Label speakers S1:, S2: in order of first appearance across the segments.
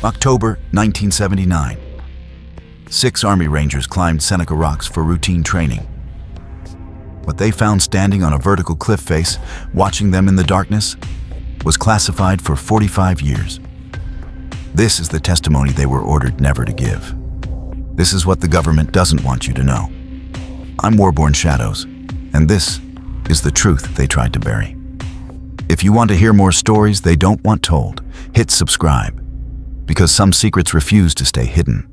S1: October 1979. 6 Army Rangers climbed Seneca rocks for routine training. What they found standing on a vertical cliff face, watching them in the darkness, was classified for 45 years. This is the testimony they were ordered never to give. This is what the government doesn't want you to know. I'm Warborn Shadows, and this is the truth they tried to bury. If you want to hear more stories they don't want told, hit subscribe, because some secrets refuse to stay hidden.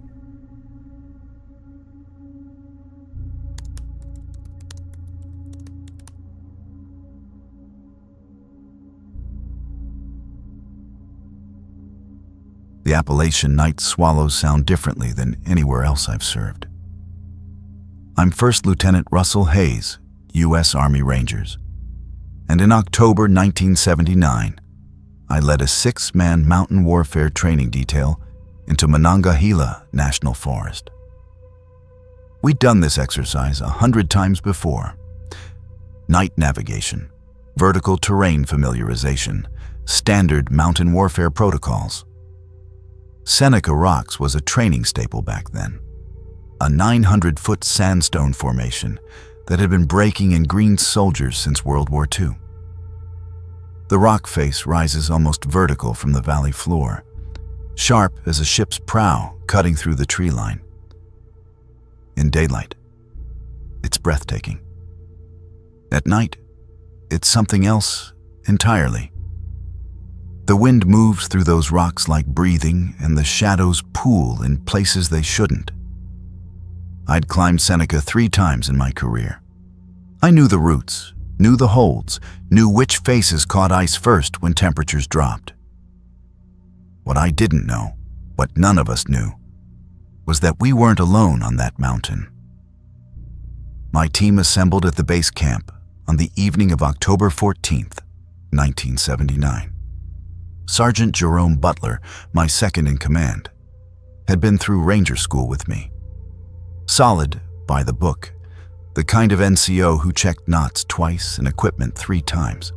S1: The Appalachian night swallows sound differently than anywhere else I've served. I'm First Lieutenant Russell Hayes, U.S. Army Rangers, and in October 1979, I led a 6-man mountain warfare training detail into Monongahela National Forest. We'd done this exercise 100 times before. Night navigation, vertical terrain familiarization, standard mountain warfare protocols. Seneca Rocks was a training staple back then, a 900-foot sandstone formation that had been breaking in green soldiers since World War II. The rock face rises almost vertical from the valley floor, sharp as a ship's prow cutting through the tree line. In daylight, it's breathtaking. At night, it's something else entirely. The wind moves through those rocks like breathing, and the shadows pool in places they shouldn't. I'd climbed Seneca 3 times in my career. I knew the routes, knew the holds, knew which faces caught ice first when temperatures dropped. What I didn't know, what none of us knew, was that we weren't alone on that mountain. My team assembled at the base camp on the evening of October 14th, 1979. Sergeant Jerome Butler, my second in command, had been through Ranger School with me. Solid, by the book, the kind of NCO who checked knots twice and equipment 3 times.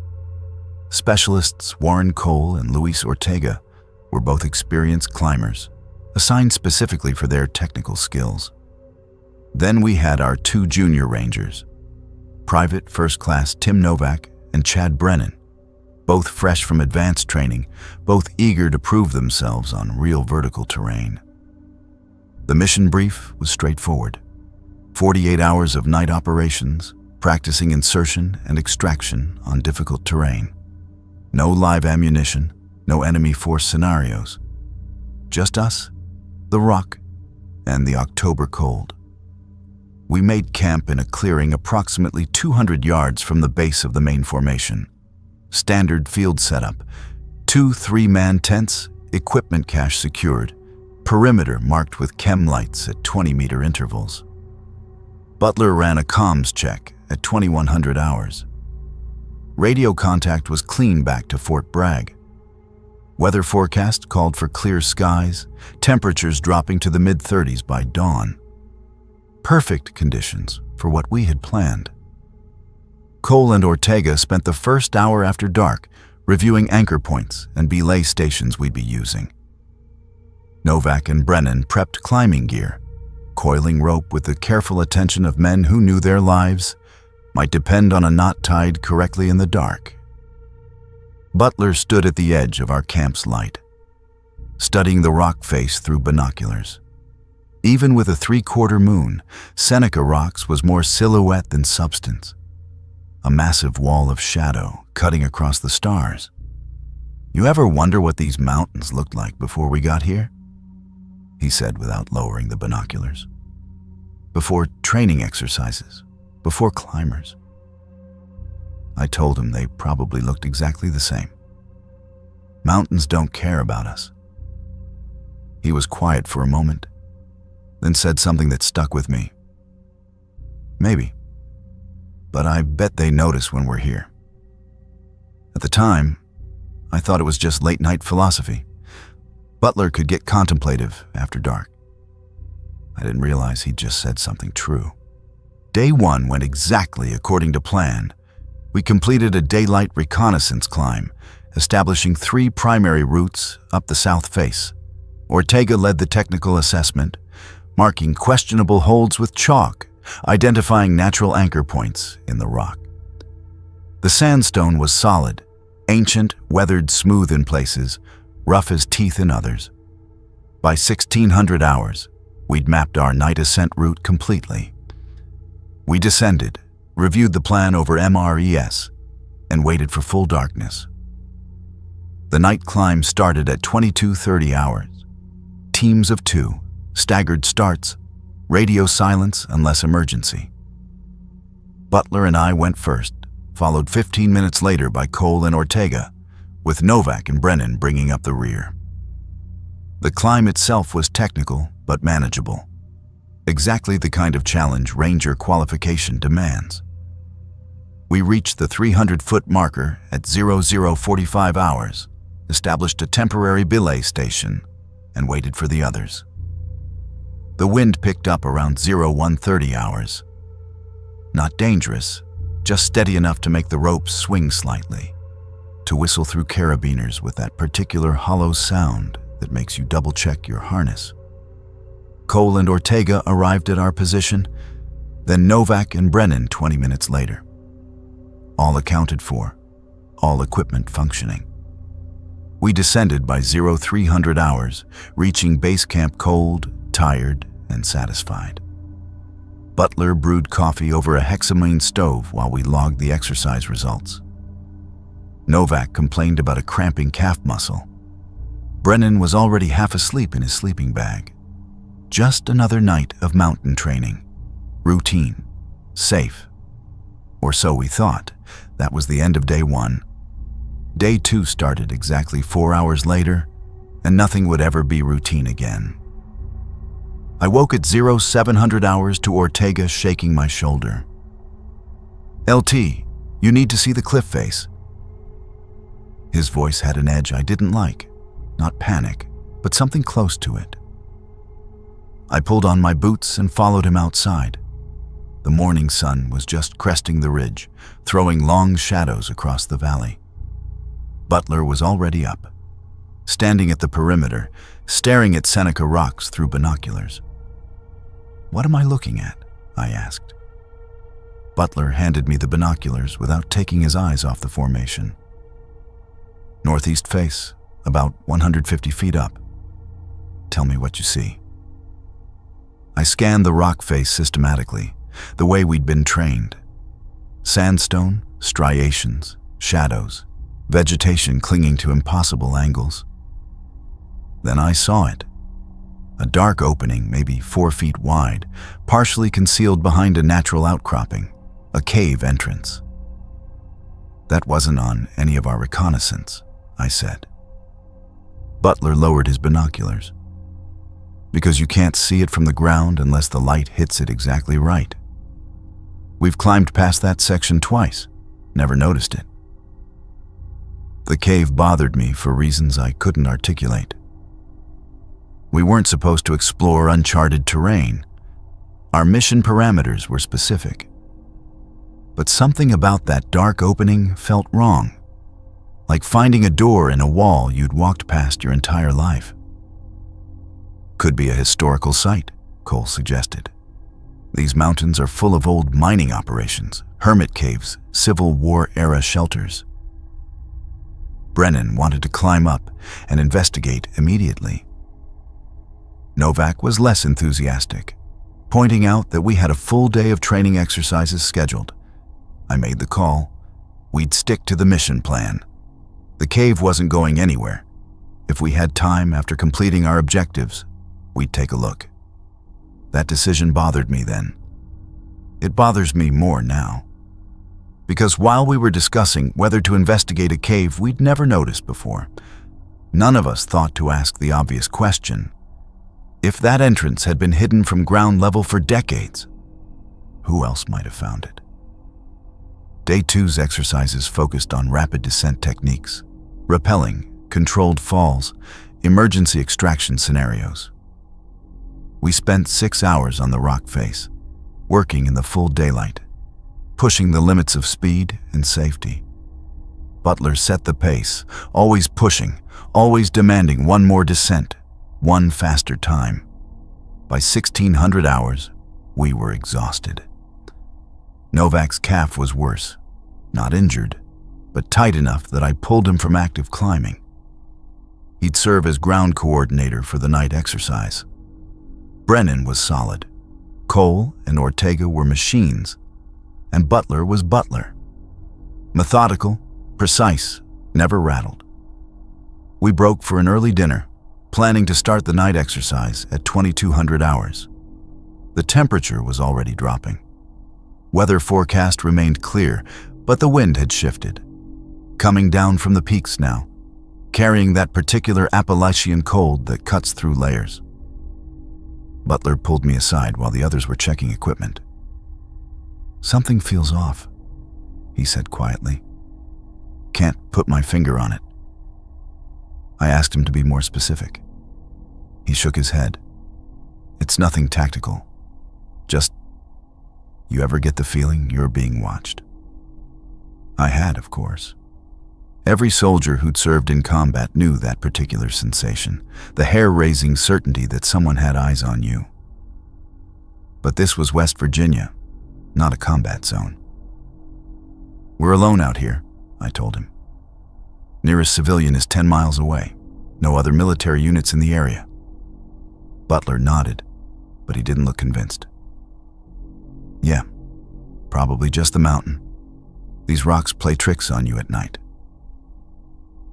S1: Specialists Warren Cole and Luis Ortega were both experienced climbers, assigned specifically for their technical skills. Then we had our 2 junior Rangers, Private First Class Tim Novak and Chad Brennan, both fresh from advanced training, both eager to prove themselves on real vertical terrain. The mission brief was straightforward. 48 hours of night operations, practicing insertion and extraction on difficult terrain. No live ammunition, no enemy force scenarios. Just us, the rock, and the October cold. We made camp in a clearing approximately 200 yards from the base of the main formation. Standard field setup, 2 3-man tents, equipment cache secured, perimeter marked with chem lights at 20-meter intervals. Butler ran a comms check at 2100 hours. Radio contact was clean back to Fort Bragg. Weather forecast called for clear skies, temperatures dropping to the mid-30s by dawn. Perfect conditions for what we had planned. Cole and Ortega spent the first hour after dark reviewing anchor points and belay stations we'd be using. Novak and Brennan prepped climbing gear, coiling rope with the careful attention of men who knew their lives might depend on a knot tied correctly in the dark. Butler stood at the edge of our camp's light, studying the rock face through binoculars. Even with a 3/4 moon, Seneca Rocks was more silhouette than substance. A massive wall of shadow cutting across the stars. You ever wonder what these mountains looked like before we got here? He said without lowering the binoculars. Before training exercises, before climbers. I told him they probably looked exactly the same. Mountains don't care about us. He was quiet for a moment, then said something that stuck with me. Maybe. But I bet they notice when we're here. At the time, I thought it was just late-night philosophy. Butler could get contemplative after dark. I didn't realize he'd just said something true. Day 1 went exactly according to plan. We completed a daylight reconnaissance climb, establishing 3 primary routes up the south face. Ortega led the technical assessment, marking questionable holds with chalk, identifying natural anchor points in the rock. The sandstone was solid, ancient, weathered, smooth in places, rough as teeth in others. By 1600 hours, we'd mapped our night ascent route completely. We descended, reviewed the plan over MRES, and waited for full darkness. The night climb started at 22:30 hours. Teams of 2, staggered starts, radio silence unless emergency. Butler and I went first, followed 15 minutes later by Cole and Ortega, with Novak and Brennan bringing up the rear. The climb itself was technical but manageable, exactly the kind of challenge Ranger qualification demands. We reached the 300-foot marker at 00:45 hours, established a temporary belay station, and waited for the others. The wind picked up around 01:30 hours. Not dangerous, just steady enough to make the ropes swing slightly, to whistle through carabiners with that particular hollow sound that makes you double-check your harness. Cole and Ortega arrived at our position, then Novak and Brennan 20 minutes later. All accounted for, all equipment functioning. We descended by 0300 hours, reaching base camp cold, tired, and satisfied. Butler brewed coffee over a hexamine stove while we logged the exercise results. Novak complained about a cramping calf muscle. Brennan was already half asleep in his sleeping bag. Just another night of mountain training. Routine. Safe. Or so we thought. That was the end of day 1. Day 2 started exactly 4 hours later, and nothing would ever be routine again. I woke at 0700 hours to Ortega shaking my shoulder. "LT, you need to see the cliff face." His voice had an edge I didn't like. Not panic, but something close to it. I pulled on my boots and followed him outside. The morning sun was just cresting the ridge, throwing long shadows across the valley. Butler was already up, standing at the perimeter, staring at Seneca rocks through binoculars. "What am I looking at?" I asked. Butler handed me the binoculars without taking his eyes off the formation. "Northeast face, about 150 feet up. Tell me what you see." I scanned the rock face systematically, the way we'd been trained. Sandstone, striations, shadows, vegetation clinging to impossible angles. Then I saw it. A dark opening, maybe 4 feet wide, partially concealed behind a natural outcropping, a cave entrance. "That wasn't on any of our reconnaissance," I said. Butler lowered his binoculars. "Because you can't see it from the ground unless the light hits it exactly right. We've climbed past that section twice, never noticed it." The cave bothered me for reasons I couldn't articulate. We weren't supposed to explore uncharted terrain. Our mission parameters were specific. But something about that dark opening felt wrong, like finding a door in a wall you'd walked past your entire life. "Could be a historical site," Cole suggested. "These mountains are full of old mining operations, hermit caves, Civil War-era shelters." Brennan wanted to climb up and investigate immediately. Novak was less enthusiastic, pointing out that we had a full day of training exercises scheduled. I made the call. We'd stick to the mission plan. The cave wasn't going anywhere. If we had time after completing our objectives, we'd take a look. That decision bothered me then. It bothers me more now. Because while we were discussing whether to investigate a cave we'd never noticed before, none of us thought to ask the obvious question. If that entrance had been hidden from ground level for decades, who else might have found it? Day 2's exercises focused on rapid descent techniques, rappelling, controlled falls, emergency extraction scenarios. We spent 6 hours on the rock face, working in the full daylight, pushing the limits of speed and safety. Butler set the pace, always pushing, always demanding one more descent, one faster time. By 1600 hours, we were exhausted. Novak's calf was worse, not injured, but tight enough that I pulled him from active climbing. He'd serve as ground coordinator for the night exercise. Brennan was solid. Cole and Ortega were machines, and Butler was Butler. Methodical, precise, never rattled. We broke for an early dinner, planning to start the night exercise at 2200 hours. The temperature was already dropping. Weather forecast remained clear, but the wind had shifted, coming down from the peaks now, carrying that particular Appalachian cold that cuts through layers. Butler pulled me aside while the others were checking equipment. "Something feels off," he said quietly. "Can't put my finger on it." I asked him to be more specific. He shook his head. "It's nothing tactical. Just, you ever get the feeling you're being watched?" I had, of course. Every soldier who'd served in combat knew that particular sensation, the hair-raising certainty that someone had eyes on you. But this was West Virginia, not a combat zone. "We're alone out here," I told him. "Nearest civilian is 10 miles away. No other military units in the area." Butler nodded, but he didn't look convinced. "Yeah, probably just the mountain. These rocks play tricks on you at night."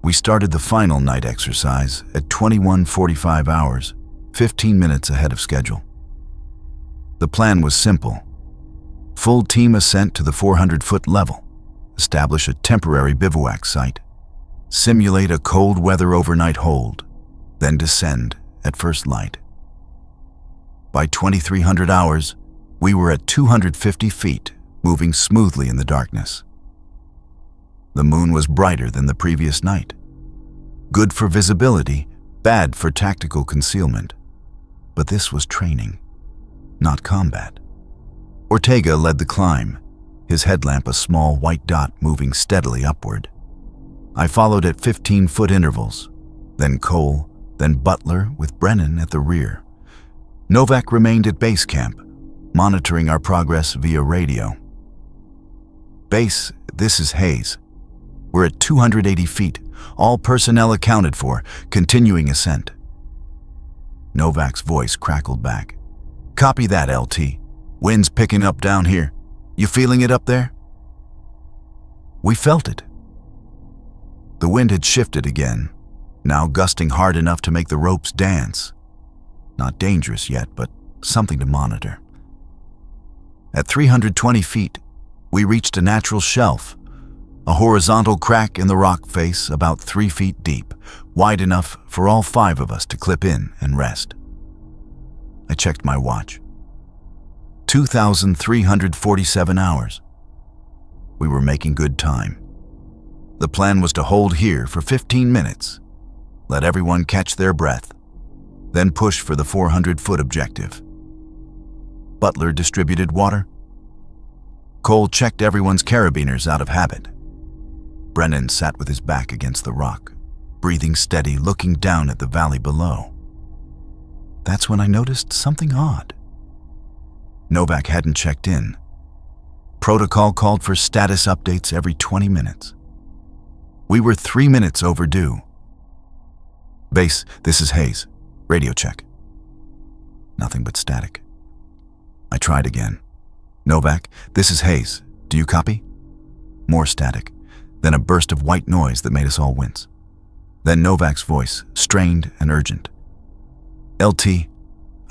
S1: We started the final night exercise at 21:45 hours, 15 minutes ahead of schedule. The plan was simple. Full team ascent to the 400-foot level, establish a temporary bivouac site, simulate a cold weather overnight hold, then descend at first light. By 2300 hours, we were at 250 feet, moving smoothly in the darkness. The moon was brighter than the previous night. Good for visibility, bad for tactical concealment. But this was training, not combat. Ortega led the climb, his headlamp a small white dot moving steadily upward. I followed at 15-foot intervals, then Cole, then Butler with Brennan at the rear. Novak remained at base camp, monitoring our progress via radio. "Base, this is Hayes. We're at 280 feet, all personnel accounted for, continuing ascent." Novak's voice crackled back. "Copy that, LT. Wind's picking up down here. You feeling it up there?" We felt it. The wind had shifted again, now gusting hard enough to make the ropes dance. Not dangerous yet, but something to monitor. At 320 feet, we reached a natural shelf, a horizontal crack in the rock face about 3 feet deep, wide enough for all 5 of us to clip in and rest. I checked my watch. 2,347 hours. We were making good time. The plan was to hold here for 15 minutes, let everyone catch their breath, then push for the 400-foot objective. Butler distributed water. Cole checked everyone's carabiners out of habit. Brennan sat with his back against the rock, breathing steady, looking down at the valley below. That's when I noticed something odd. Novak hadn't checked in. Protocol called for status updates every 20 minutes. We were 3 minutes overdue. "Base, this is Hayes. Radio check." Nothing but static. I tried again. "Novak, this is Hayes. Do you copy?" More static, then a burst of white noise that made us all wince. Then Novak's voice, strained and urgent. "LT,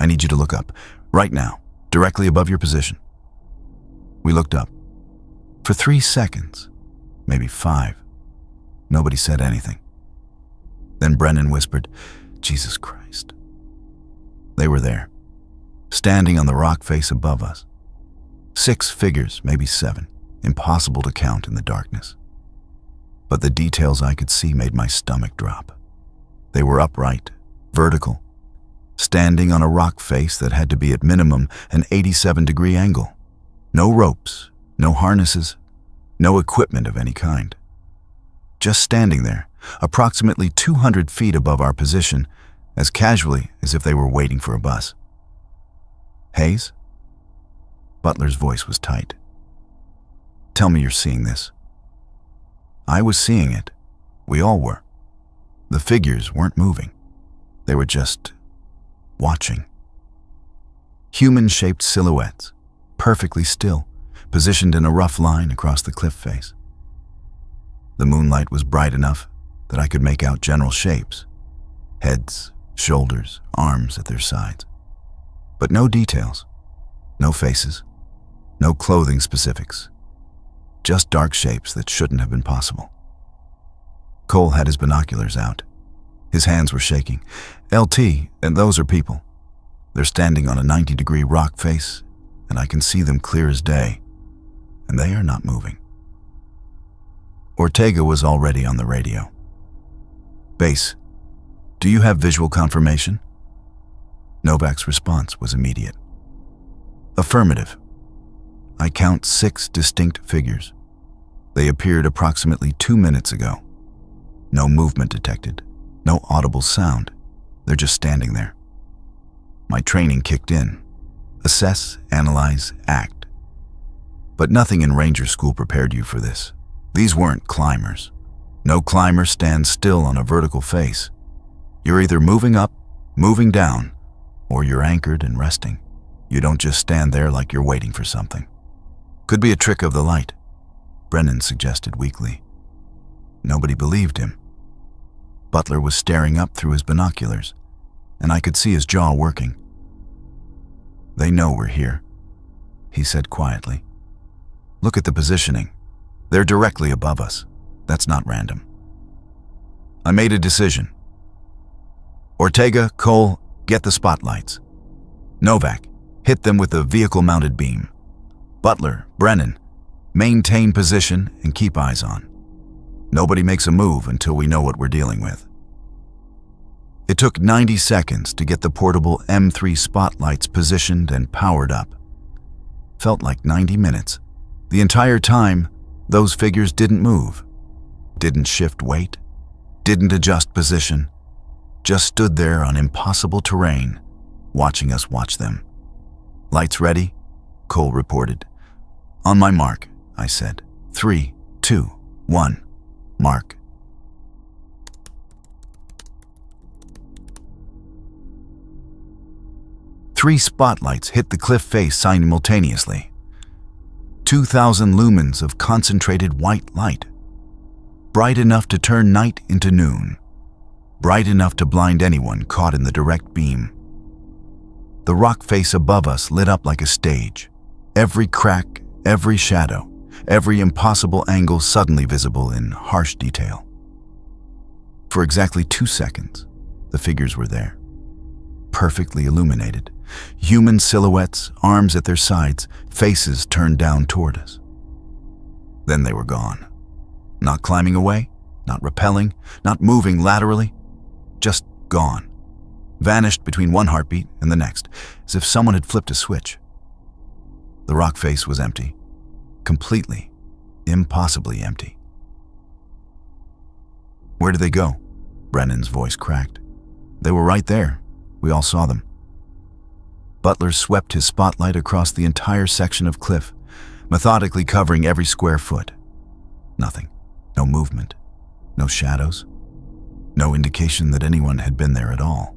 S1: I need you to look up, right now, directly above your position." We looked up. For 3 seconds, maybe 5, nobody said anything. Then Brennan whispered, "Jesus Christ." They were there, standing on the rock face above us. 6 figures, maybe 7, impossible to count in the darkness. But the details I could see made my stomach drop. They were upright, vertical, standing on a rock face that had to be at minimum an 87-degree angle. No ropes, no harnesses, no equipment of any kind. Just standing there, approximately 200 feet above our position, as casually as if they were waiting for a bus. "Hayes?" Butler's voice was tight. "Tell me you're seeing this." I was seeing it. We all were. The figures weren't moving. They were just watching. Human-shaped silhouettes, perfectly still, positioned in a rough line across the cliff face. The moonlight was bright enough that I could make out general shapes: heads, shoulders, arms at their sides. But no details, no faces, no clothing specifics. Just dark shapes that shouldn't have been possible. Cole had his binoculars out. His hands were shaking. "LT, and those are people. They're standing on a 90-degree rock face, and I can see them clear as day, and they are not moving." Ortega was already on the radio. "Base, do you have visual confirmation?" Novak's response was immediate. "Affirmative. I count 6 distinct figures. They appeared approximately 2 minutes ago. No movement detected, no audible sound. They're just standing there." My training kicked in. Assess, analyze, act. But nothing in Ranger School prepared you for this. These weren't climbers. No climber stands still on a vertical face. You're either moving up, moving down, or you're anchored and resting. You don't just stand there like you're waiting for something. "Could be a trick of the light," Brennan suggested weakly. Nobody believed him. Butler was staring up through his binoculars, and I could see his jaw working. "They know we're here," he said quietly. "Look at the positioning. They're directly above us. That's not random." I made a decision. "Ortega, Cole, get the spotlights. Novak, hit them with a vehicle-mounted beam. Butler, Brennan, maintain position and keep eyes on. Nobody makes a move until we know what we're dealing with." It took 90 seconds to get the portable M3 spotlights positioned and powered up. Felt like 90 minutes. The entire time, those figures didn't move, didn't shift weight, didn't adjust position, just stood there on impossible terrain, watching us watch them. "Lights ready?" Cole reported. "On my mark," I said. 3, 2, 1, mark. Three spotlights hit the cliff face simultaneously. 2,000 lumens of concentrated white light. Bright enough to turn night into noon. Bright enough to blind anyone caught in the direct beam. The rock face above us lit up like a stage. Every crack, every shadow, every impossible angle suddenly visible in harsh detail. For exactly 2 seconds, the figures were there. Perfectly illuminated. Human silhouettes, arms at their sides, faces turned down toward us. Then they were gone. Not climbing away, not rappelling, not moving laterally, just gone. Vanished between one heartbeat and the next, as if someone had flipped a switch. The rock face was empty. Completely, impossibly empty. "Where did they go?" Brennan's voice cracked. "They were right there. We all saw them." Butler swept his spotlight across the entire section of cliff, methodically covering every square foot. Nothing. No movement. No shadows. No indication that anyone had been there at all.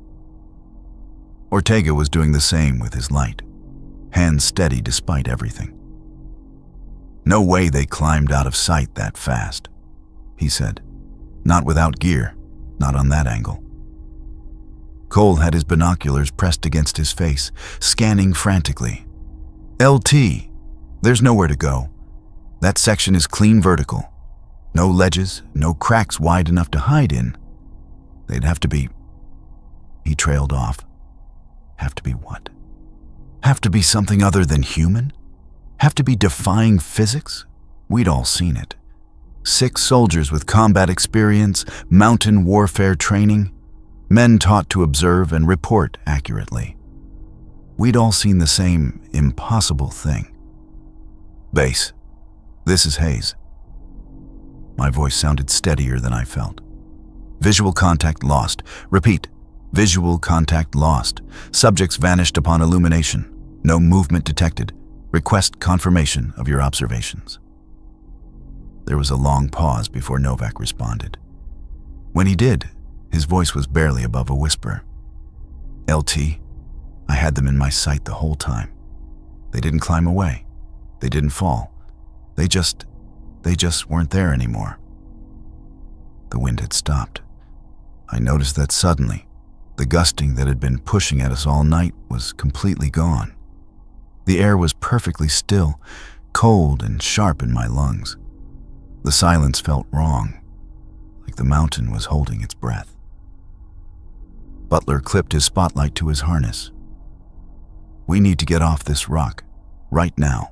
S1: Ortega was doing the same with his light, hands steady despite everything. "No way they climbed out of sight that fast," he said. "Not without gear, not on that angle." Cole had his binoculars pressed against his face, scanning frantically. "LT, there's nowhere to go. That section is clean vertical. No ledges, no cracks wide enough to hide in. They'd have to be..." He trailed off. Have to be what? Have to be something other than human? Have to be defying physics? We'd all seen it. 6 soldiers with combat experience, mountain warfare training, men taught to observe and report accurately. We'd all seen the same impossible thing. "Base, this is Hayes." My voice sounded steadier than I felt. "Visual contact lost. Repeat, Visual contact lost. Subjects vanished upon illumination. No movement detected. Request confirmation of your observations. There was a long pause before Novak responded. When he did, his voice was barely above a whisper. LT, I had them in my sight the whole time. They didn't climb away. They didn't fall. They just weren't there anymore. The wind had stopped. I noticed that suddenly. The gusting that had been pushing at us all night was completely gone. The air was perfectly still, cold and sharp in my lungs. The silence felt wrong, like the mountain was holding its breath. Butler clipped his spotlight to his harness. We need to get off this rock, right now.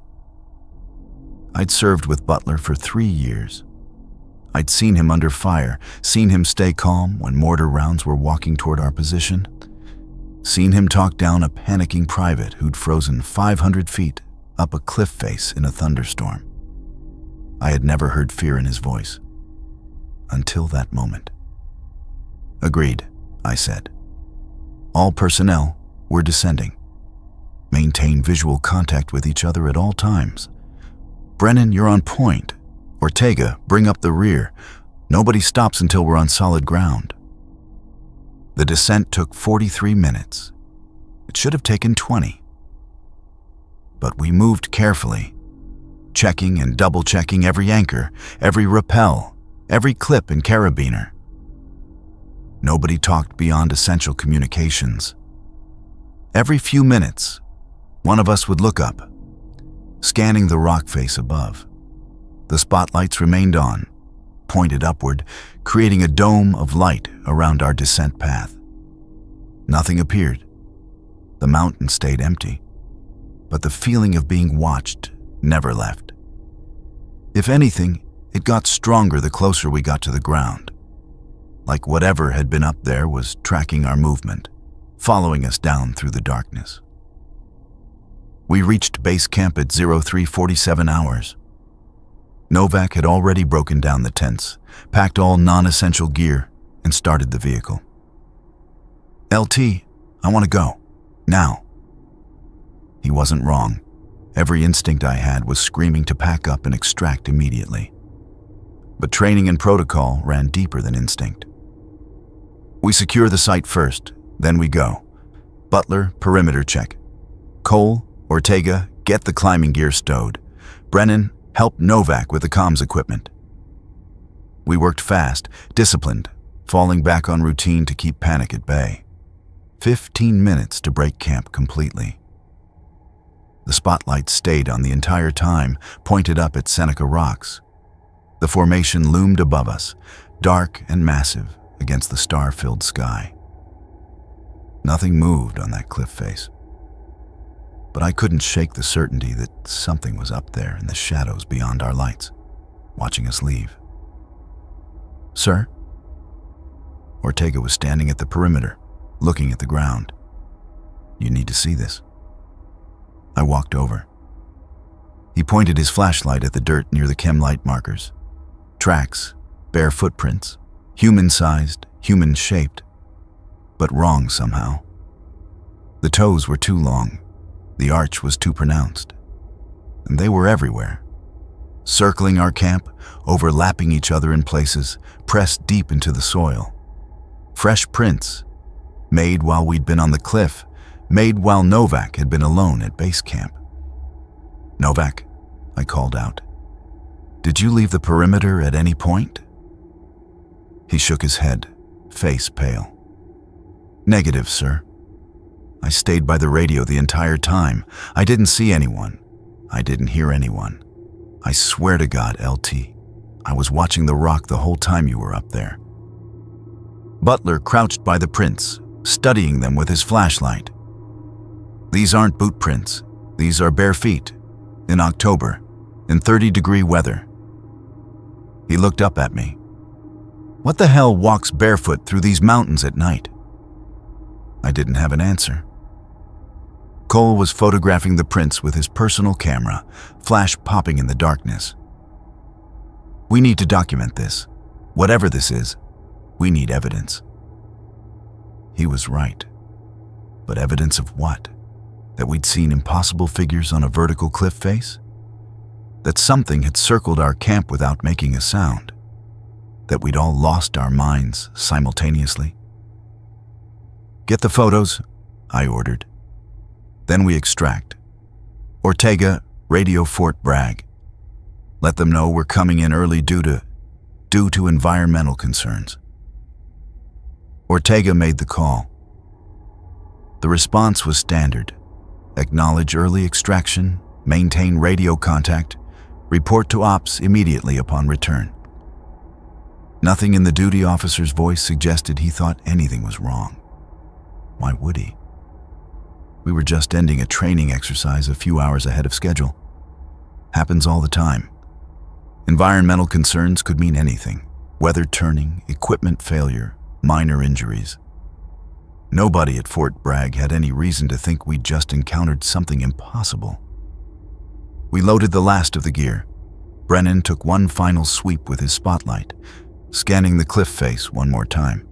S1: I'd served with Butler for 3 years. I'd seen him under fire, seen him stay calm when mortar rounds were walking toward our position, seen him talk down a panicking private who'd frozen 500 feet up a cliff face in a thunderstorm. I had never heard fear in his voice. Until that moment. Agreed, I said. All personnel, we're descending. Maintain visual contact with each other at all times. Brennan, you're on point. Ortega, bring up the rear. Nobody stops until we're on solid ground. The descent took 43 minutes. It should have taken 20. But we moved carefully, checking and double-checking every anchor, every rappel, every clip and carabiner. Nobody talked beyond essential communications. Every few minutes, one of us would look up, scanning the rock face above. The spotlights remained on, pointed upward, creating a dome of light around our descent path. Nothing appeared. The mountain stayed empty, but the feeling of being watched never left. If anything, it got stronger the closer we got to the ground, like whatever had been up there was tracking our movement, following us down through the darkness. We reached base camp at 03:47 hours. Novak had already broken down the tents, packed all non-essential gear, and started the vehicle. LT, I want to go. Now. He wasn't wrong. Every instinct I had was screaming to pack up and extract immediately. But training and protocol ran deeper than instinct. We secure the site first, then we go. Butler, perimeter check. Cole, Ortega, get the climbing gear stowed. Brennan, help Novak with the comms equipment. We worked fast, disciplined, falling back on routine to keep panic at bay. 15 minutes to break camp completely. The spotlight stayed on the entire time, pointed up at Seneca rocks. The formation loomed above us, dark and massive against the star-filled sky. Nothing moved on that cliff face. But I couldn't shake the certainty that something was up there in the shadows beyond our lights, watching us leave. Sir? Ortega was standing at the perimeter, looking at the ground. You need to see this. I walked over. He pointed his flashlight at the dirt near the chem light markers. Tracks, bare footprints, human-sized, human-shaped, but wrong somehow. The toes were too long. The arch was too pronounced. And they were everywhere. Circling our camp, overlapping each other in places, pressed deep into the soil. Fresh prints, made while we'd been on the cliff, made while Novak had been alone at base camp. Novak, I called out. Did you leave the perimeter at any point? He shook his head, face pale. Negative, sir. I stayed by the radio the entire time. I didn't see anyone. I didn't hear anyone. I swear to God, LT, I was watching the rock the whole time you were up there. Butler crouched by the prints, studying them with his flashlight. These aren't boot prints. These are bare feet, in October, in 30-degree weather. He looked up at me. What the hell walks barefoot through these mountains at night? I didn't have an answer. Cole was photographing the prints with his personal camera, flash popping in the darkness. We need to document this. Whatever this is, we need evidence. He was right. But evidence of what? That we'd seen impossible figures on a vertical cliff face? That something had circled our camp without making a sound? That we'd all lost our minds simultaneously? "Get the photos," I ordered. "Then we extract. Ortega, radio Fort Bragg. Let them know we're coming in early due to environmental concerns." Ortega made the call. The response was standard. Acknowledge early extraction, maintain radio contact, report to ops immediately upon return. Nothing in the duty officer's voice suggested he thought anything was wrong. Why would he? We were just ending a training exercise a few hours ahead of schedule. Happens all the time. Environmental concerns could mean anything. Weather turning, equipment failure, minor injuries. Nobody at Fort Bragg had any reason to think we'd just encountered something impossible. We loaded the last of the gear. Brennan took one final sweep with his spotlight, scanning the cliff face one more time.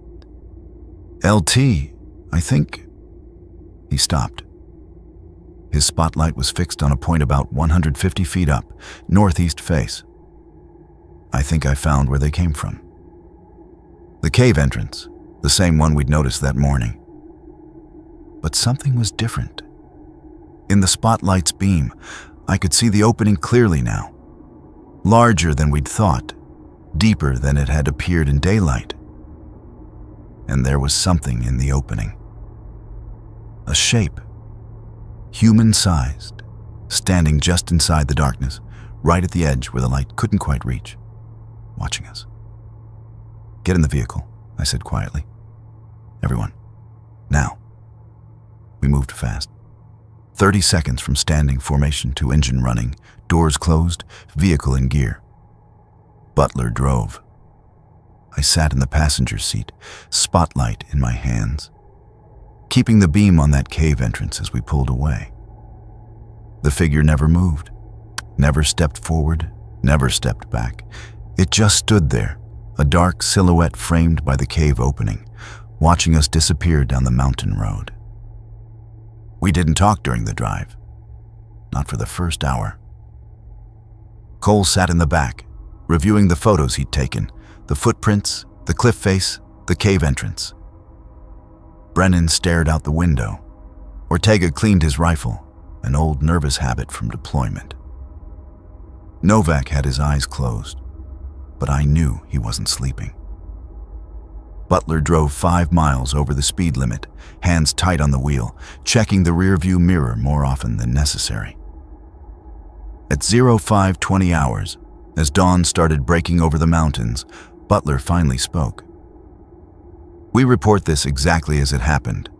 S1: "LT, I think..." He stopped. His spotlight was fixed on a point about 150 feet up, northeast face. "I think I found where they came from." The cave entrance, the same one we'd noticed that morning. But something was different. In the spotlight's beam, I could see the opening clearly now. Larger than we'd thought, deeper than it had appeared in daylight. And there was something in the opening. A shape, human-sized, standing just inside the darkness, right at the edge where the light couldn't quite reach, watching us. "Get in the vehicle," I said quietly. "Everyone, now." We moved fast. 30 seconds from standing formation to engine running, doors closed, vehicle in gear. Butler drove. I sat in the passenger seat, spotlight in my hands, keeping the beam on that cave entrance as we pulled away. The figure never moved, never stepped forward, never stepped back. It just stood there, a dark silhouette framed by the cave opening, watching us disappear down the mountain road. We didn't talk during the drive, not for the first hour. Cole sat in the back, reviewing the photos he'd taken, the footprints, the cliff face, the cave entrance. Brennan stared out the window. Ortega cleaned his rifle, an old nervous habit from deployment. Novak had his eyes closed, but I knew he wasn't sleeping. Butler drove 5 miles over the speed limit, hands tight on the wheel, checking the rearview mirror more often than necessary. At 05:20 hours, as dawn started breaking over the mountains, Butler finally spoke. "We report this exactly as it happened.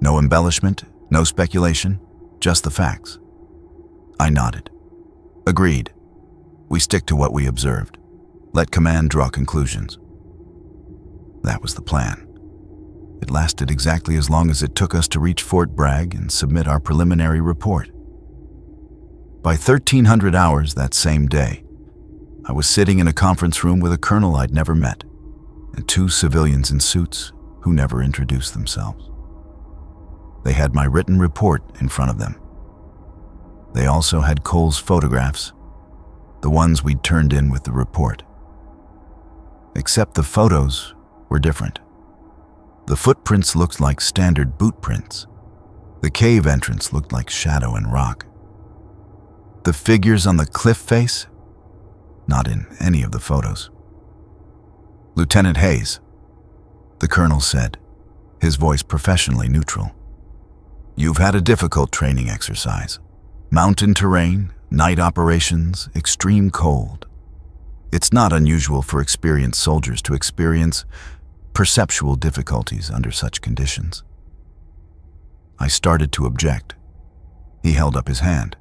S1: No embellishment, no speculation, just the facts." I nodded. "Agreed. We stick to what we observed. Let command draw conclusions." That was the plan. It lasted exactly as long as it took us to reach Fort Bragg and submit our preliminary report. By 1300 hours that same day, I was sitting in a conference room with a colonel I'd never met and 2 civilians in suits who never introduced themselves. They had my written report in front of them. They also had Cole's photographs, the ones we'd turned in with the report. Except the photos were different. The footprints looked like standard boot prints. The cave entrance looked like shadow and rock. The figures on the cliff face? Not in any of the photos. "Lieutenant Hayes," the colonel said, his voice professionally neutral. "You've had a difficult training exercise. Mountain terrain, night operations, extreme cold. It's not unusual for experienced soldiers to experience perceptual difficulties under such conditions." I started to object. He held up his hand.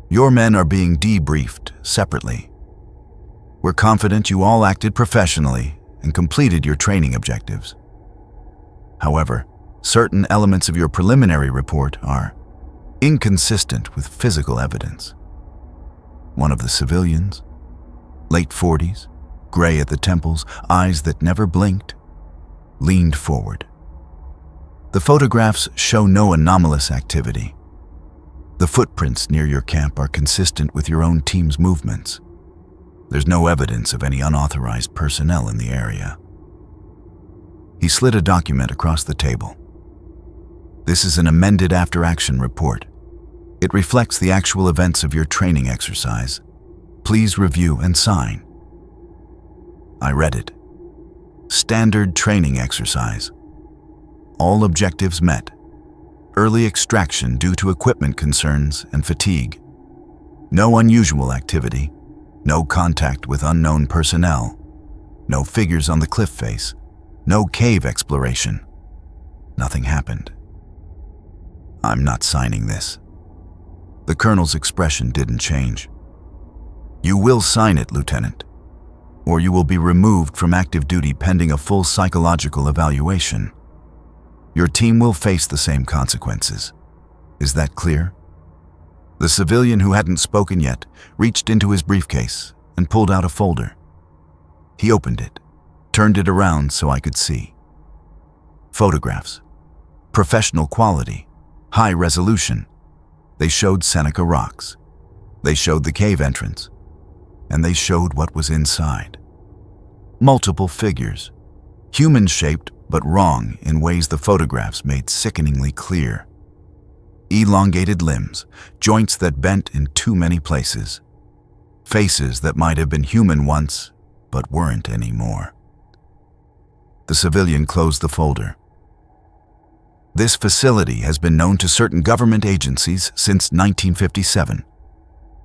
S1: "Your men are being debriefed separately. We're confident you all acted professionally and completed your training objectives. However, certain elements of your preliminary report are inconsistent with physical evidence." One of the civilians, late 40s, gray at the temples, eyes that never blinked, leaned forward. The photographs show no anomalous activity. The footprints near your camp are consistent with your own team's movements. There's no evidence of any unauthorized personnel in the area. He slid a document across the table. This is an amended after-action report. It reflects the actual events of your training exercise. Please review and sign. I read it. Standard training exercise. All objectives met. Early extraction due to equipment concerns and fatigue. No unusual activity. No contact with unknown personnel. No figures on the cliff face. No cave exploration. Nothing happened. I'm not signing this. The colonel's expression didn't change. You will sign it, Lieutenant, or you will be removed from active duty pending a full psychological evaluation. Your team will face the same consequences. Is that clear? The civilian who hadn't spoken yet reached into his briefcase and pulled out a folder. He opened it, turned it around so I could see. Photographs. Professional quality. High resolution. They showed Seneca rocks. They showed the cave entrance. And they showed what was inside. Multiple figures. Human-shaped but wrong in ways the photographs made sickeningly clear. Elongated limbs, joints that bent in too many places. Faces that might have been human once, but weren't anymore. The civilian closed the folder. This facility has been known to certain government agencies since 1957.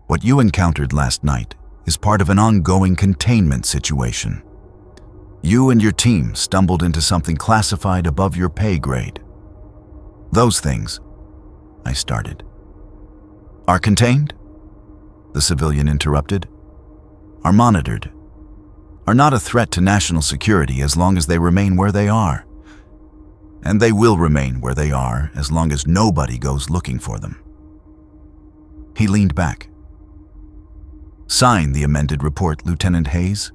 S1: What you encountered last night is part of an ongoing containment situation. You and your team stumbled into something classified above your pay grade. Those things, I started. Are contained? The civilian interrupted. Are monitored. Are not a threat to national security as long as they remain where they are. And they will remain where they are as long as nobody goes looking for them. He leaned back. Sign the amended report, Lieutenant Hayes.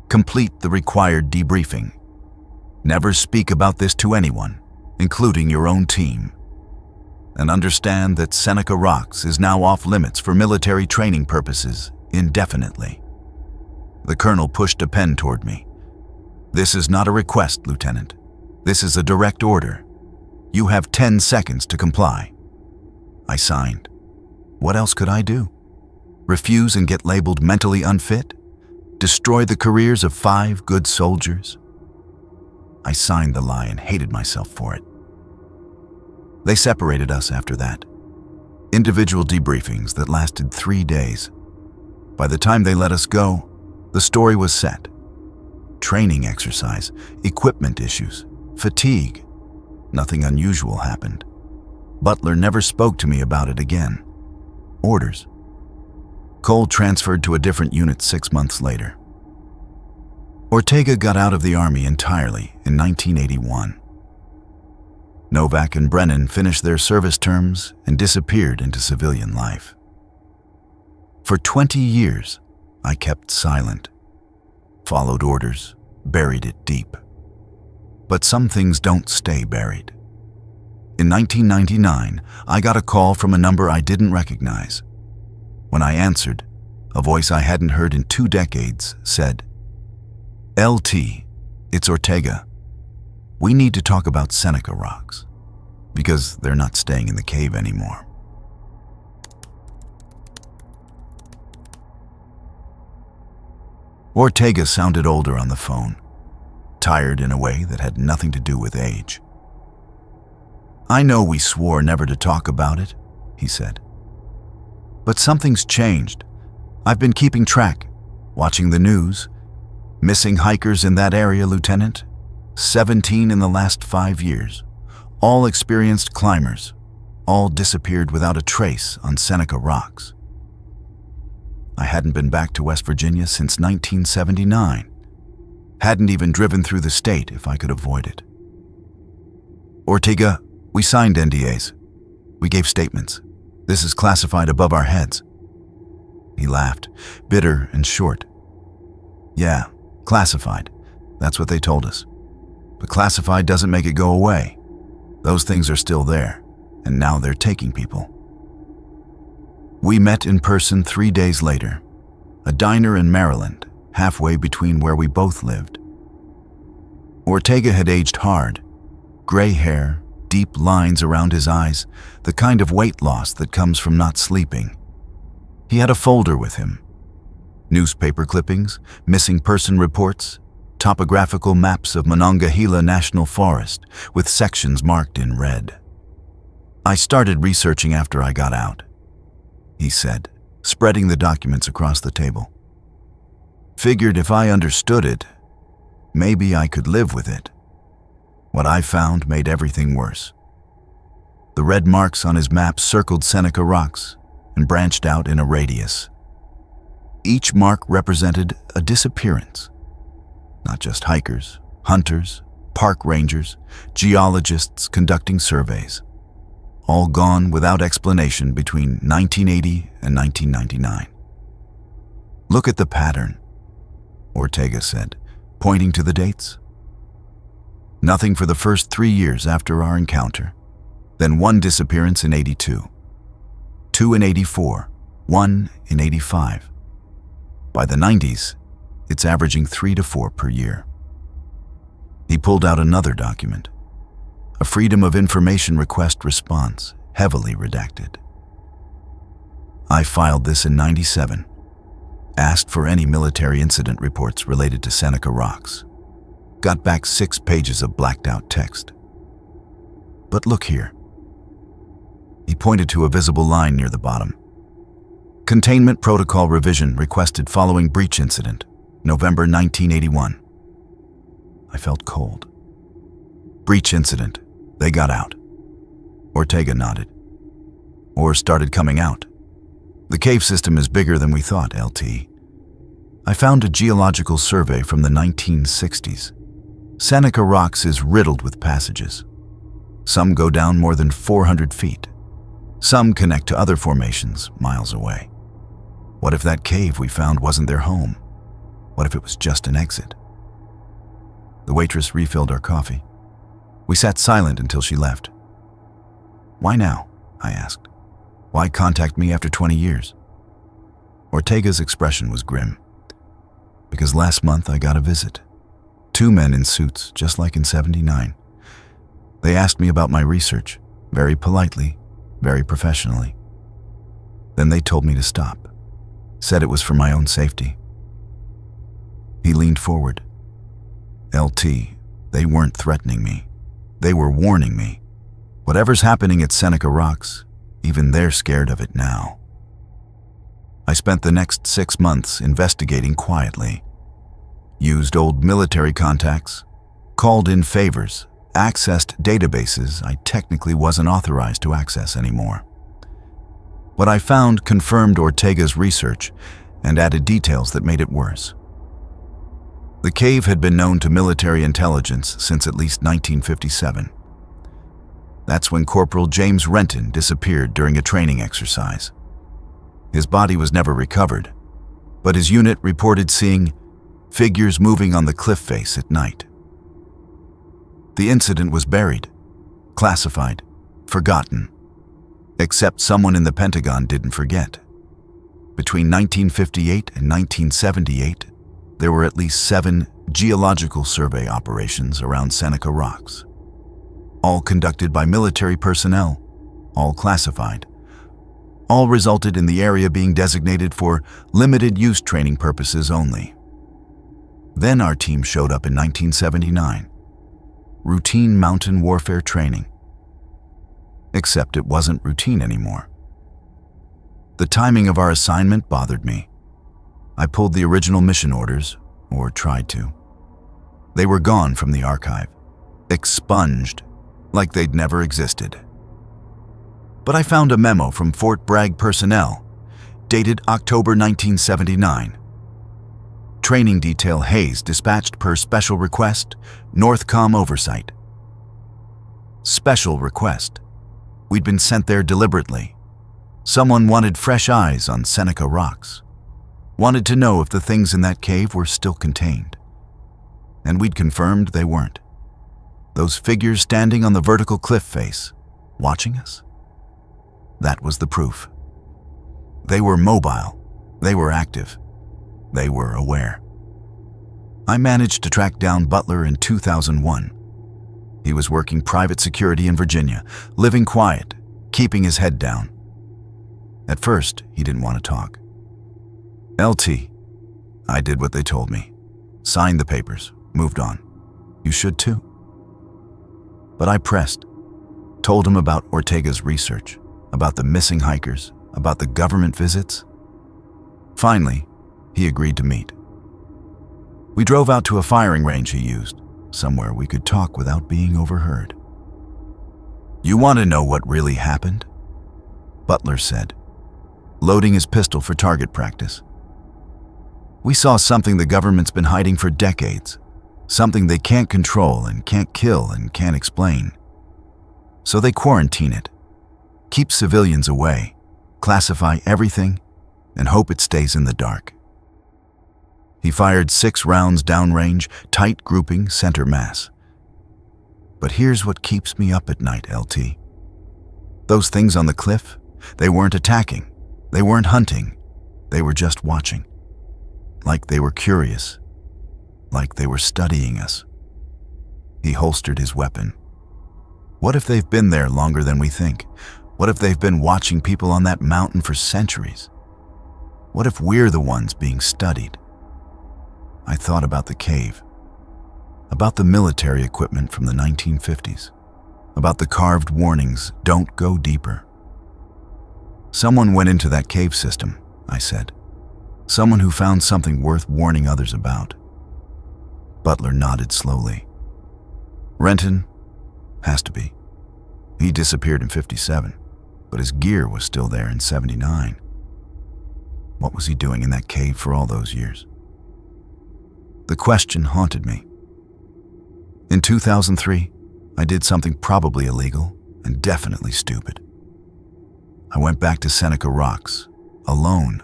S1: Complete the required debriefing. Never speak about this to anyone, including your own team. And understand that Seneca Rocks is now off limits for military training purposes indefinitely. The colonel pushed a pen toward me. This is not a request, Lieutenant. This is a direct order. You have 10 seconds to comply. I signed. What else could I do? Refuse and get labeled mentally unfit? Destroy the careers of 5 good soldiers? I signed the lie and hated myself for it. They separated us after that. Individual debriefings that lasted 3 days. By the time they let us go, the story was set. Training exercise, equipment issues, fatigue. Nothing unusual happened. Butler never spoke to me about it again. Orders. Cole transferred to a different unit 6 months later. Ortega got out of the Army entirely in 1981. Novak and Brennan finished their service terms and disappeared into civilian life. For 20 years, I kept silent, followed orders, buried it deep. But some things don't stay buried. In 1999, I got a call from a number I didn't recognize. When I answered, a voice I hadn't heard in 2 decades said, "LT, it's Ortega. We need to talk about Seneca Rocks, because they're not staying in the cave anymore." Ortega sounded older on the phone, tired in a way that had nothing to do with age. "I know we swore never to talk about it," he said. "But something's changed. I've been keeping track, watching the news. Missing hikers in that area, Lieutenant. 17 in the last 5 years. All experienced climbers. All disappeared without a trace on Seneca Rocks. I hadn't been back to West Virginia since 1979. Hadn't even driven through the state if I could avoid it. Ortega, we signed NDAs. We gave statements. This is classified above our heads." He laughed, bitter and short. "Yeah, classified. That's what they told us. But classified doesn't make it go away. Those things are still there, and now they're taking people. We met in person 3 days later, a diner in Maryland, halfway between where we both lived. Ortega had aged hard, gray hair, deep lines around his eyes, the kind of weight loss that comes from not sleeping. He had a folder with him. Newspaper clippings, missing person reports, topographical maps of Monongahela National Forest with sections marked in red. "I started researching after I got out," he said, spreading the documents across the table. "Figured if I understood it, maybe I could live with it. What I found made everything worse." The red marks on his map circled Seneca rocks and branched out in a radius. Each mark represented a disappearance. Not just hikers, hunters, park rangers, geologists conducting surveys. All gone without explanation between 1980 and 1999. "Look at the pattern," Ortega said, pointing to the dates. Nothing for the first 3 years after our encounter. Then one disappearance in 82. 2 in 84. 1 in 85. By the 90s, it's averaging 3 to 4 per year. He pulled out another document. A Freedom of Information request response, heavily redacted. "I filed this in 97. Asked for any military incident reports related to Seneca rocks. Got back 6 pages of blacked-out text. But look here." He pointed to a visible line near the bottom. "Containment Protocol revision requested following breach incident, November 1981. I felt cold. "Breach incident. They got out." Ortega nodded. "Or started coming out. The cave system is bigger than we thought, LT. I found a geological survey from the 1960s. Seneca rocks is riddled with passages. Some go down more than 400 feet. Some connect to other formations miles away. What if that cave we found wasn't their home? What if it was just an exit?" The waitress refilled our coffee. We sat silent until she left. "Why now?" I asked. "Why contact me after 20 years? Ortega's expression was grim. "Because last month I got a visit. 2 men in suits, just like in 79. They asked me about my research, very politely, very professionally. Then they told me to stop. Said it was for my own safety." He leaned forward. "LT, they weren't threatening me. They were warning me. Whatever's happening at Seneca Rocks, even they're scared of it now." I spent the next 6 months investigating quietly. Used old military contacts, called in favors, accessed databases I technically wasn't authorized to access anymore. What I found confirmed Ortega's research and added details that made it worse. The cave had been known to military intelligence since at least 1957. That's when Corporal James Renton disappeared during a training exercise. His body was never recovered, but his unit reported seeing figures moving on the cliff face at night. The incident was buried, classified, forgotten, except someone in the Pentagon didn't forget. Between 1958 and 1978, there were at least 7 geological survey operations around Seneca rocks, all conducted by military personnel, all classified. All resulted in the area being designated for limited use training purposes only. Then our team showed up in 1979. Routine mountain warfare training. Except it wasn't routine anymore. The timing of our assignment bothered me. I pulled the original mission orders, or tried to. They were gone from the archive, expunged, like they'd never existed. But I found a memo from Fort Bragg personnel, dated October 1979. Training detail Hayes dispatched per special request, Northcom oversight. Special request. We'd been sent there deliberately. Someone wanted fresh eyes on Seneca rocks. Wanted to know if the things in that cave were still contained. And we'd confirmed they weren't. Those figures standing on the vertical cliff face, watching us? That was the proof. They were mobile. They were active. They were aware. I managed to track down Butler in 2001. He was working private security in Virginia, living quiet, keeping his head down. At first, he didn't want to talk. LT. I did what they told me. Signed the papers, moved on. You should too. But I pressed, told him about Ortega's research, about the missing hikers, about the government visits. Finally, he agreed to meet. We drove out to a firing range he used, somewhere we could talk without being overheard. You want to know what really happened? Butler said, loading his pistol for target practice. We saw something the government's been hiding for decades, something they can't control and can't kill and can't explain. So they quarantine it, keep civilians away, classify everything, and hope it stays in the dark. He fired 6 rounds downrange, tight grouping, center mass. But here's what keeps me up at night, LT. Those things on the cliff, they weren't attacking, they weren't hunting, they were just watching. Like they were curious, like they were studying us. He holstered his weapon. What if they've been there longer than we think? What if they've been watching people on that mountain for centuries? What if we're the ones being studied? I thought about the cave, about the military equipment from the 1950s, about the carved warnings, don't go deeper. Someone went into that cave system, I said. Someone who found something worth warning others about. Butler nodded slowly. Renton? Has to be. He disappeared in 57, but his gear was still there in 79. What was he doing in that cave for all those years? The question haunted me. In 2003, I did something probably illegal and definitely stupid. I went back to Seneca Rocks, alone.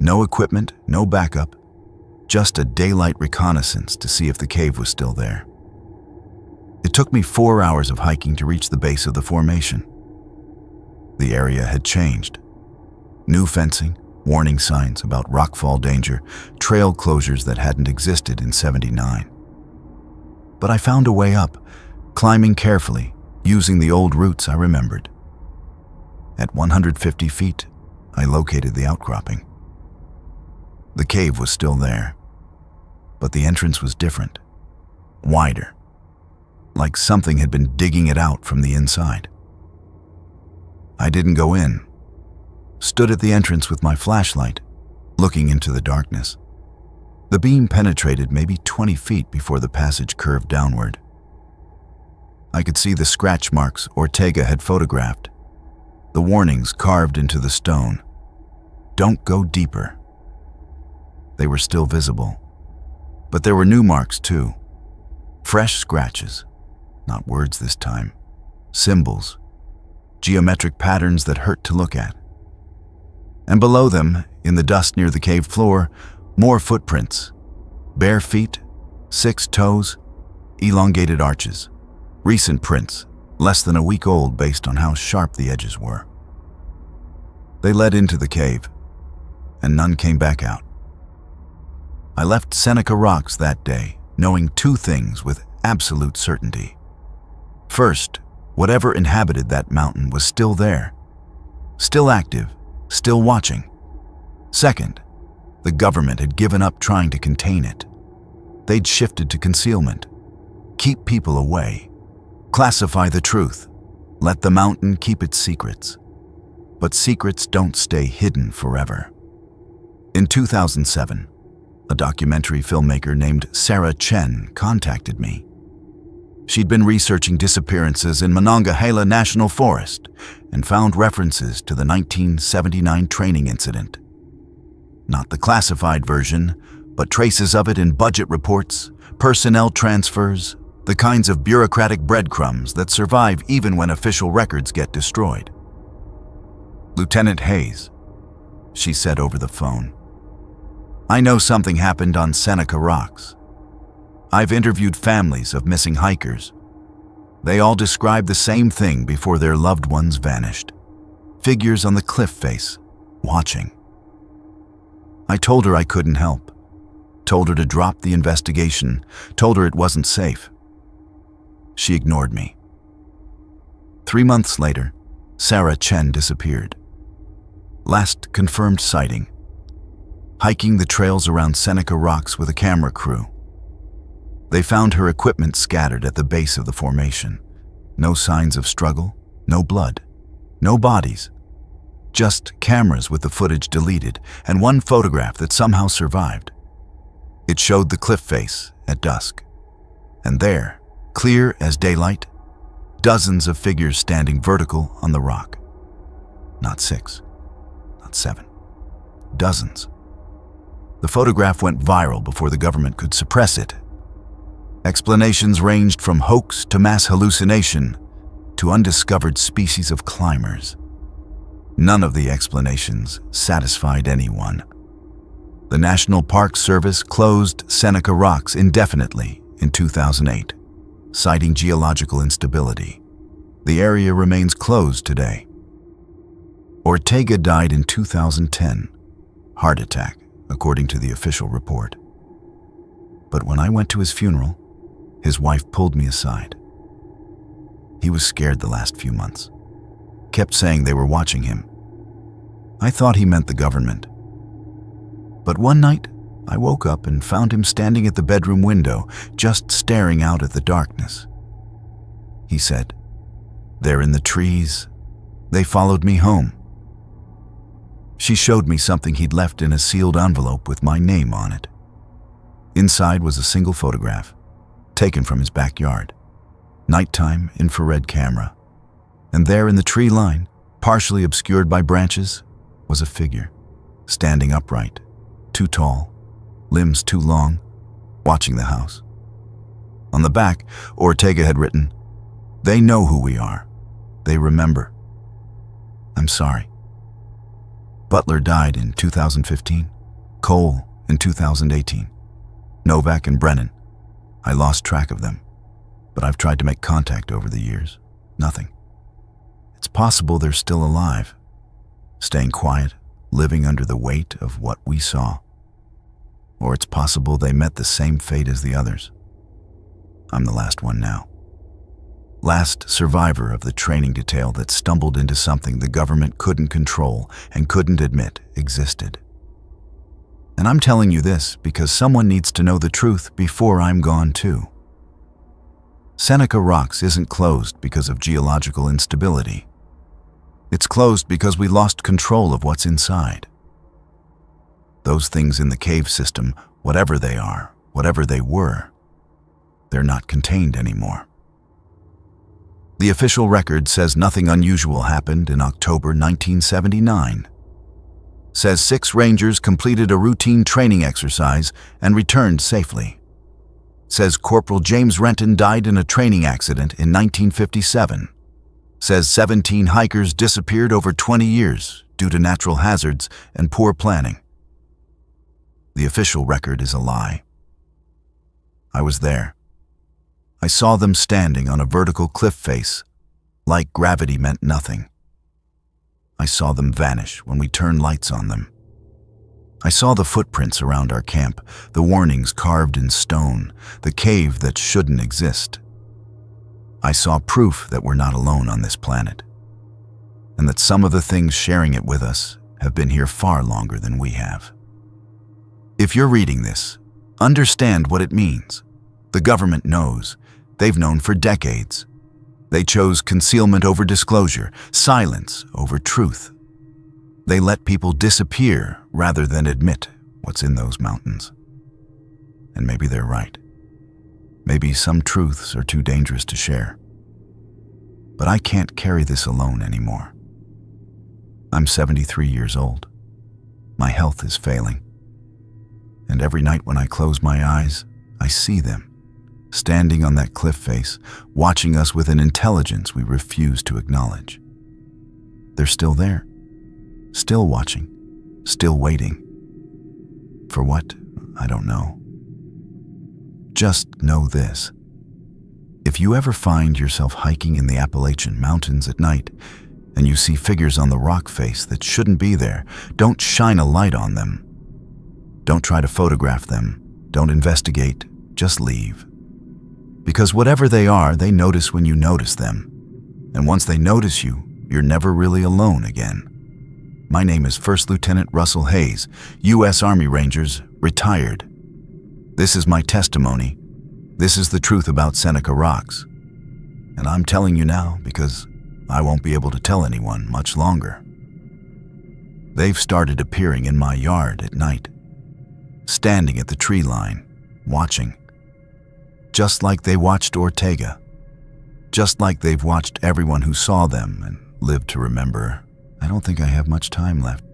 S1: No equipment, no backup, just a daylight reconnaissance to see if the cave was still there. It took me 4 hours of hiking to reach the base of the formation. The area had changed. New fencing, warning signs about rockfall danger, trail closures that hadn't existed in 79. But I found a way up, climbing carefully, using the old routes I remembered. At 150 feet, I located the outcropping. The cave was still there, but the entrance was different, wider, like something had been digging it out from the inside. I didn't go in, stood at the entrance with my flashlight, looking into the darkness. The beam penetrated maybe 20 feet before the passage curved downward. I could see the scratch marks Ortega had photographed, the warnings carved into the stone. Don't go deeper. They were still visible, but there were new marks too. Fresh scratches, not words this time, symbols, geometric patterns that hurt to look at. And below them, in the dust near the cave floor, more footprints, bare feet, 6 toes, elongated arches, recent prints, less than a week old based on how sharp the edges were. They led into the cave, and none came back out. I left Seneca Rocks that day, knowing 2 things with absolute certainty. First, whatever inhabited that mountain was still there, still active, still watching. Second, the government had given up trying to contain it. They'd shifted to concealment, keep people away, classify the truth, let the mountain keep its secrets. But secrets don't stay hidden forever. In 2007, a documentary filmmaker named Sarah Chen contacted me. She'd been researching disappearances in Monongahela National Forest and found references to the 1979 training incident. Not the classified version, but traces of it in budget reports, personnel transfers, the kinds of bureaucratic breadcrumbs that survive even when official records get destroyed. Lieutenant Hayes, she said over the phone, I know something happened on Seneca Rocks. I've interviewed families of missing hikers, They all described the same thing before their loved ones vanished. Figures on the cliff face, watching. I told her I couldn't help. Told her to drop the investigation. Told her it wasn't safe. She ignored me. 3 months later, Sarah Chen disappeared. Last confirmed sighting. Hiking the trails around Seneca rocks with a camera crew. They found her equipment scattered at the base of the formation. No signs of struggle, no blood, no bodies. Just cameras with the footage deleted and one photograph that somehow survived. It showed the cliff face at dusk. And there, clear as daylight, dozens of figures standing vertical on the rock. Not 6, not 7, dozens. The photograph went viral before the government could suppress it. Explanations ranged from hoax to mass hallucination to undiscovered species of climbers. None of the explanations satisfied anyone. The National Park Service closed Seneca Rocks indefinitely in 2008, citing geological instability. The area remains closed today. Ortega died in 2010, heart attack, according to the official report. But when I went to his funeral, his wife pulled me aside. He was scared the last few months. Kept saying they were watching him. I thought he meant the government. But one night, I woke up and found him standing at the bedroom window, just staring out at the darkness. He said, "They're in the trees. They followed me home." She showed me something he'd left in a sealed envelope with my name on it. Inside was a single photograph, taken from his backyard. Nighttime infrared camera. And there in the tree line, partially obscured by branches, was a figure, standing upright, too tall, limbs too long, watching the house. On the back, Ortega had written, "They know who we are. They remember. I'm sorry." Butler died in 2015, Cole in 2018, Novak and Brennan. I lost track of them, but I've tried to make contact over the years. Nothing. It's possible they're still alive, staying quiet, living under the weight of what we saw. Or it's possible they met the same fate as the others. I'm the last one now. Last survivor of the training detail that stumbled into something the government couldn't control and couldn't admit existed. And I'm telling you this because someone needs to know the truth before I'm gone too. Seneca Rocks isn't closed because of geological instability. It's closed because we lost control of what's inside. Those things in the cave system, whatever they are, whatever they were, they're not contained anymore. The official record says nothing unusual happened in October 1979. Says 6 rangers completed a routine training exercise and returned safely. Says Corporal James Renton died in a training accident in 1957. Says 17 hikers disappeared over 20 years due to natural hazards and poor planning. The official record is a lie. I was there. I saw them standing on a vertical cliff face, like gravity meant nothing. I saw them vanish when we turned lights on them. I saw the footprints around our camp, the warnings carved in stone, the cave that shouldn't exist. I saw proof that we're not alone on this planet, and that some of the things sharing it with us have been here far longer than we have. If you're reading this, understand what it means. The government knows. They've known for decades. They chose concealment over disclosure, silence over truth. They let people disappear rather than admit what's in those mountains. And maybe they're right. Maybe some truths are too dangerous to share. But I can't carry this alone anymore. I'm 73 years old. My health is failing. And every night when I close my eyes, I see them, standing on that cliff face, watching us with an intelligence we refuse to acknowledge. They're still there, still watching, still waiting. For what? I don't know. Just know this. If you ever find yourself hiking in the Appalachian Mountains at night and you see figures on the rock face that shouldn't be there, don't shine a light on them. Don't try to photograph them. Don't investigate. Just leave. Because whatever they are, they notice when you notice them. And once they notice you, you're never really alone again. My name is First Lieutenant Russell Hayes, U.S. Army Rangers, retired. This is my testimony. This is the truth about Seneca rocks. And I'm telling you now because I won't be able to tell anyone much longer. They've started appearing in my yard at night, standing at the tree line, watching. Just like they watched Ortega. Just like they've watched everyone who saw them and lived to remember. I don't think I have much time left.